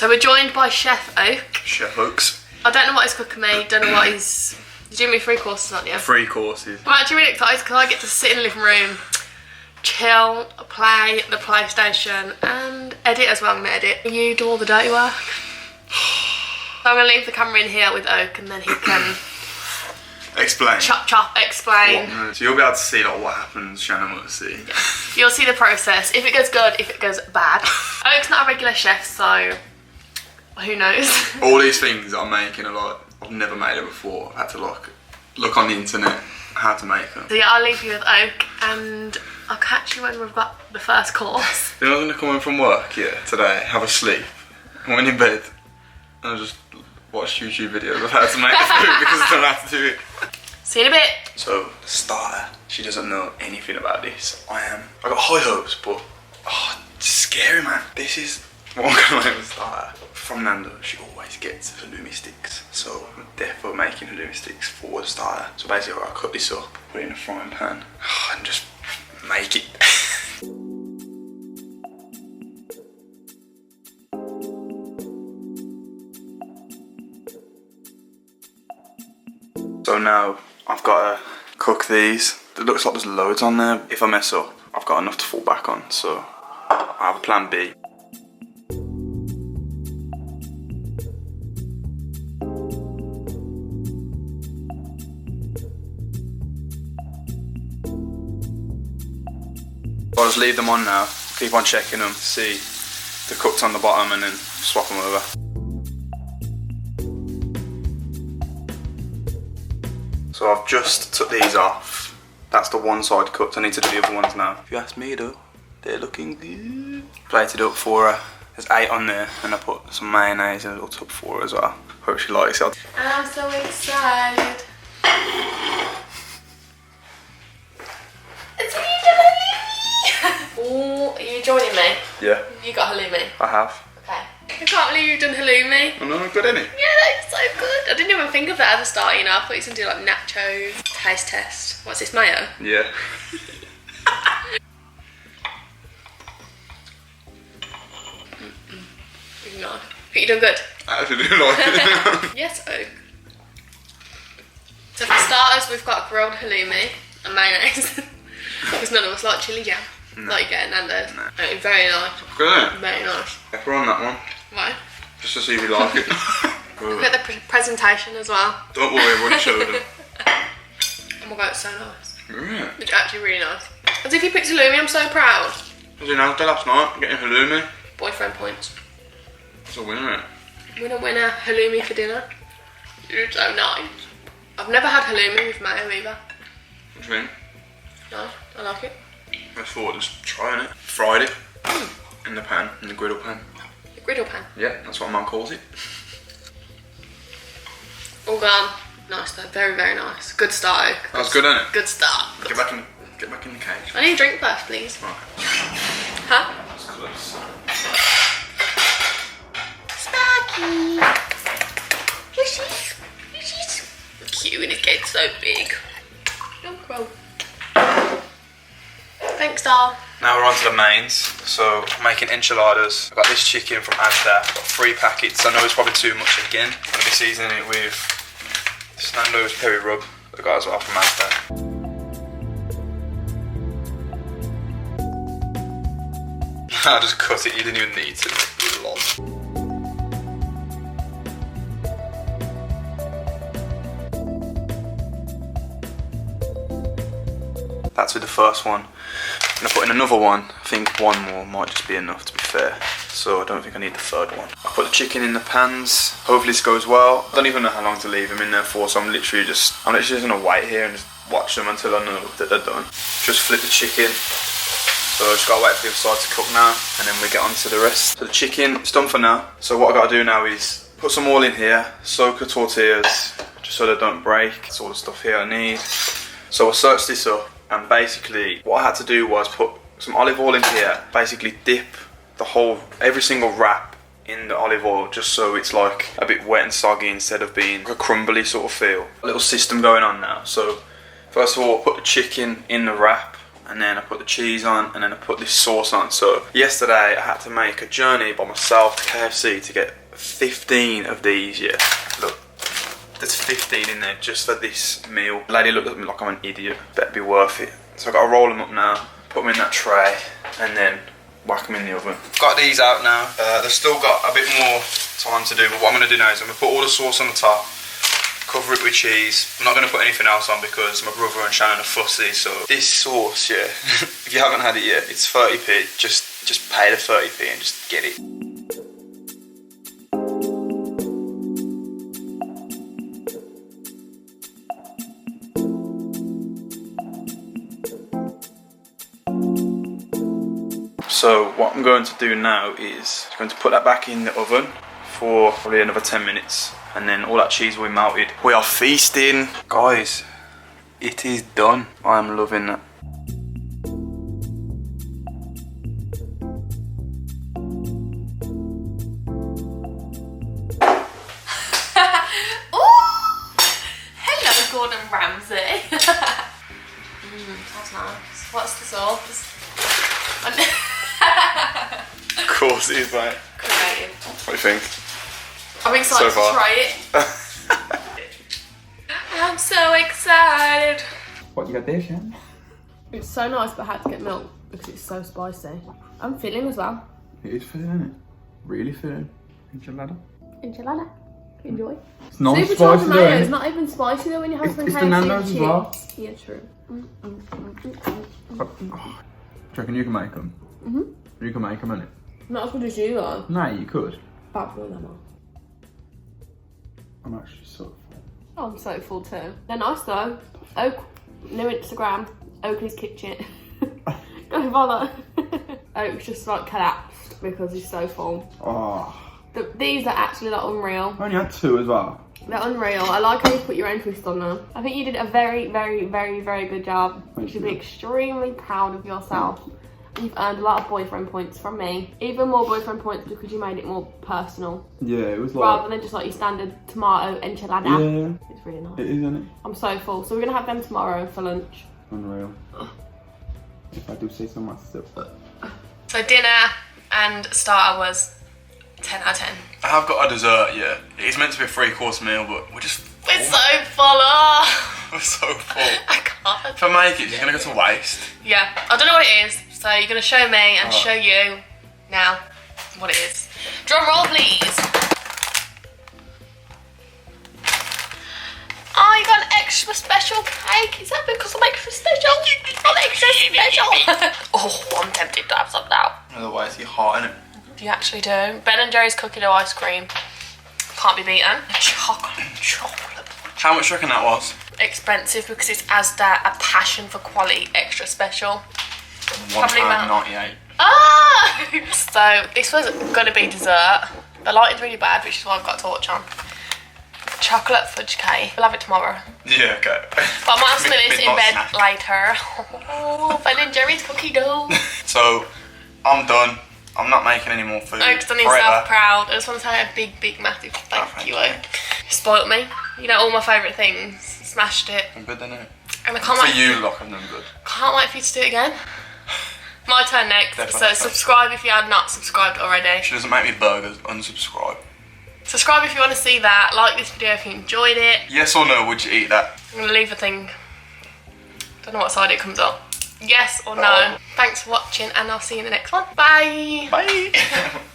So we're joined by Chef Oak. Chef Oaks. I don't know what he's cooking me, don't know what he's... You're doing me 3 courses, aren't you? 3 courses. I'm actually really excited because I get to sit in the living room, chill, play the PlayStation and edit as well. I'm going to edit. You do all the dirty work. So I'm going to leave the camera in here with Oak and then he can... Explain. Chop, explain. So you'll be able to see like what happens, Shannon will see. Yeah. You'll see the process, if it goes good, if it goes bad. Oak's not a regular chef, so who knows? All these things I'm making are like, I've never made them before. I had to like look on the internet how to make them. So yeah, I'll leave you with Oak and I'll catch you when we've got the first course. You know, I'm going to come home from work, today, have a sleep. I went in bed and I just watched YouTube videos of how to make the food because I don't know how to do it. See you in a bit. So, the starter, she doesn't know anything about this. I got high hopes, but, it's scary, man. This is what I'm going to make with the starter. From Nando, she always gets halloumi sticks. So, I'm definitely making halloumi sticks for the starter. So basically, I'll cut this up, put it in a frying pan, and just make it. So now, I've got to cook these. It looks like there's loads on there. If I mess up, I've got enough to fall back on, so I have a plan B. I'll just leave them on now, keep on checking them, see they're cooked on the bottom and then swap them over. So I've just took these off. That's the one side cooked. I need to do the other ones now. If you ask me though, they're looking good. Plated up for her. There's 8 on there and I put some mayonnaise in a little tub for her as well. Hope she likes it. I'm so excited. It's me, Oh, are you joining me? Yeah. You got halloumi? I have. Okay. I can't believe you've done halloumi. Oh no, good, isn't it? Yeah, that's so good. I didn't even think of that as a start, you know. I thought you were going to do like nachos, taste test. What's this, mayo? Yeah. No. I think you done good. I actually do like it. Yes, Oak. So for starters, we've got grilled halloumi and mayonnaise. Because none of us like chili jam. No. Like you get at Nando's. No. Oh, very nice. Good. Very nice. Pepper on that one. Why? Just to see if you like it. Look at the presentation as well. Don't worry, I've already showed them. Oh my god, it's so nice. Yeah. It's actually really nice. As if you picked halloumi, I'm so proud. I was in Asda last night, getting halloumi. Boyfriend points. It's a winner, isn't it? Winner, halloumi for dinner. It's so nice. I've never had halloumi with mayo either. What do you think? No, I like it. I thought just trying it. Fried it in the pan, in the griddle pan. The griddle pan? Yeah, that's what Mum calls it. All gone. Nice though, very, very nice. Good start. That's good, isn't it? Good start. Get back in the cage. I need a drink first, please. Right. Huh? That's close. Sparky! Fishies! Cute and his gate's so big. Don't grow. Thanks, doll. Now we're on to the mains. So, I'm making enchiladas. I've got this chicken from Asda. I've got 3 packets. I know it's probably too much again. I'm going to be seasoning it with this Nando's peri rub that I got as well from Asda. I just cut it, you didn't even need to. Lol. That's with the first one. I'm gonna put in another one. I think one more might just be enough, to be fair. So I don't think I need the third one. I put the chicken in the pans. Hopefully this goes well. I don't even know how long to leave them in there for, so I'm literally just gonna wait here and just watch them until I know that they're done. Just flip the chicken. So I just gotta wait for the other side to cook now, and then we get on to the rest. So the chicken, it's done for now. So what I gotta do now is put some oil in here, soak the tortillas, just so they don't break. That's all the stuff here I need. So I'll search this up. And basically, what I had to do was put some olive oil in here, basically dip every single wrap in the olive oil, just so it's like a bit wet and soggy instead of being a crumbly sort of feel. A little system going on now. So, first of all, put the chicken in the wrap, and then I put the cheese on, and then I put this sauce on. So yesterday I had to make a journey by myself to KFC to get 15 of these, yeah. Look, there's 15 in there just for this meal. The lady looked at me like I'm an idiot. Better be worth it. So I've got to roll them up now, put them in that tray, and then whack them in the oven. Got these out now. They've still got a bit more time to do, but what I'm going to do now is I'm going to put all the sauce on the top, cover it with cheese. I'm not going to put anything else on because my brother and Shannon are fussy. So this sauce, yeah, if you haven't had it yet, it's 30p. Just pay the 30p and just get it. So what I'm going to do now is I'm going to put that back in the oven for probably another 10 minutes, and then all that cheese will be melted. We are feasting. Guys, it is done. I am loving that. Hello, Gordon Ramsay. That's nice. What's the sauce? Of course it is, mate. Creative. What do you think? I'm excited to try it. I'm so excited. What you got there, Shan? It's so nice, but I had to get milk because it's so spicy. I'm filling as well. It is filling, isn't it? Really filling. Enchilada. Enchilada. Enjoy. It's not Supercharged spicy though, mayo. isn't It's it? not even spicy though when you have some It's the KFC Nando's as chips. well. Yeah, true. Do you reckon you can make them? You can make them, innit? Not as good as you though. No, you could. About to them all. I'm actually so full. Oh, I'm so full too. They're nice though. Oak, new Instagram, Oakley's Kitchen. Go follow. Oak's just like collapsed because he's so full. Oh. These are actually like unreal. I only had 2 as well. They're unreal. I like how you put your own twist on them. I think you did a very, very, very, very good job. You should be extremely proud of yourself. You've earned a lot of boyfriend points from me. Even more boyfriend points because you made it more personal. Yeah, it was like... Rather than just like your standard tomato enchilada. Yeah. It's really nice. It is, isn't it? I'm so full. So we're going to have them tomorrow for lunch. Unreal. If I do say so myself. So dinner and starter was 10 out of 10. I have got a dessert, yeah. It's meant to be a 3-course meal, but we're just full. We're so full. Oh. We're so full. I can't. If I make it, it's going to go to waste. Yeah, I don't know what it is. So you're going to show me and show you now what it is. Drum roll, please. Oh, you got an extra special cake. Is that because I'm extra special? I'm extra special. Oh, I'm tempted to have some now. Otherwise, you're hot, innit? You actually do. Ben & Jerry's cookie dough ice cream. Can't be beaten. Chocolate. How much do you reckon that was? Expensive because it's Asda, a passion for quality, extra special. £1.98. Ah! So this was going to be dessert. The lighting's really bad, which is why I've got a torch on. Chocolate fudge cake. We'll have it tomorrow. Yeah, okay. But I might have some of this in bed snack. later. Oh, Ben & Jerry's cookie dough. So, I'm done. I'm not making any more food. Oak's done himself proud. I just want to say a big, big, massive thank you, Oak. You spoilt me. You know all my favourite things. Smashed it. I'm good, then, innit? And I can't For wait. you, look, I'm done good. Can't wait for you to do it again. My turn next. Definitely. So subscribe if you had not subscribed already. She doesn't make me burgers, unsubscribe. Subscribe if you want to see that. Like this video if you enjoyed it. Yes or no, would you eat that? I'm going to leave a thing. Don't know what side it comes up. Yes or no. Thanks for watching and I'll see you in the next one. Bye. Bye.